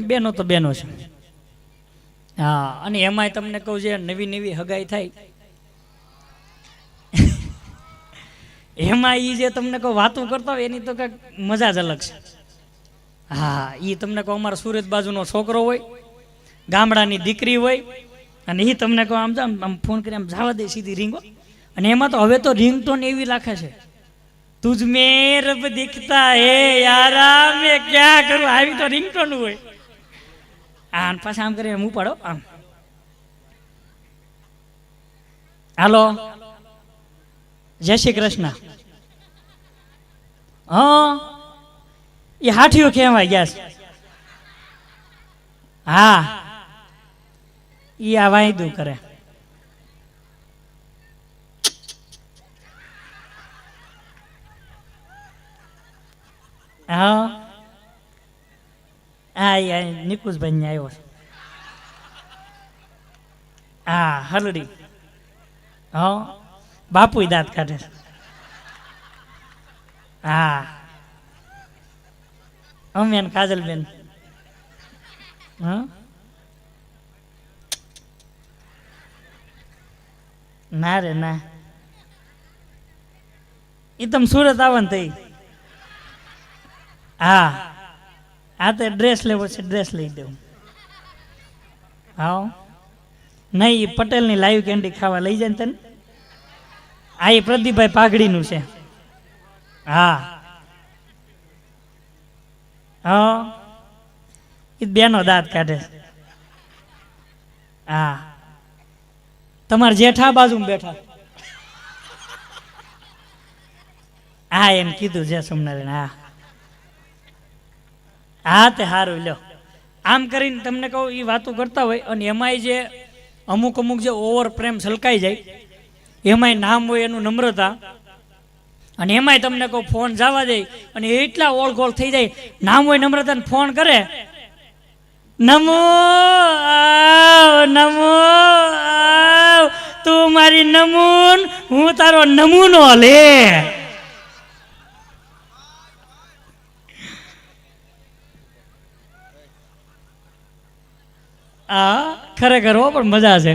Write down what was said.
બેનો તો બેનો છે. હા, અને એમાંય તમને કહું છે નવી નવી હગાઈ થાય એમાં ઈ જે તમને કહું વાતો કરતા હોય એની તો કંઈક મજા જ અલગ છે. હા, ઈ તમને કહું અમારા સુરત બાજુનો છોકરો હોય, ગામડાની દીકરી હોય, અને ઈ તમને કહું આમ ફોન કરી આમ જવા દે સીધી રીંગો. અને એમાં તો હવે તો રિંગટોન એવી રાખે છે, તુજ મેં રબ દિખતા હે યારા મેં ક્યાં કરું, આવી તો રિંગટોન હોય. હા, પાછા આમ કરીને હું પાડો આમ, હાલો જય શ્રી કૃષ્ણ. હા, એ હાઠીઓ કહેવાય ગયા છે. હા, ઈ આ વાયદું કરે. હા હા, નિકુંજભાઈ ને આવ્યો છે. હા, હલડી. હા, બાપુ દાંત કાઢે છે. હા, અમે ને કાજલબેન. હા, ના રે ના, એ તમે સુરત આવો ને તઈ. હા આ તો ડ્રેસ લેવો છે, ડ્રેસ લઈ દેવું. હા, નહીં પટેલની લાઈવ કેન્ડી ખાવા લઈ જાય ને તને. આ એ પ્રદીપભાઈ પાઘડીનું છે. હા હા, એ બેનો દાંત કાઢે. હા, તમારે જેઠા બાજુ બેઠા. હા, એમ કીધું છે સોમનારાયણ. હા હા, તે સારું લ્યો. આમ કરીને તમને કહું એ વાતો કરતા હોય, અને એમાંય જે અમુક અમુક જે ઓવર પ્રેમ છલકાઈ જાય, એમાંય નામ હોય એનું નમ્રતા. અને એમાંય તમને કહું ફોન જવા દે અને એટલા ઓળઘોળ થઈ જાય, નામ હોય નમ્રતા ફોન કરે, નમો નમો તું મારી નમૂન, હું તારો નમૂનો લે. આ ખરેખર હો, પણ મજા છે.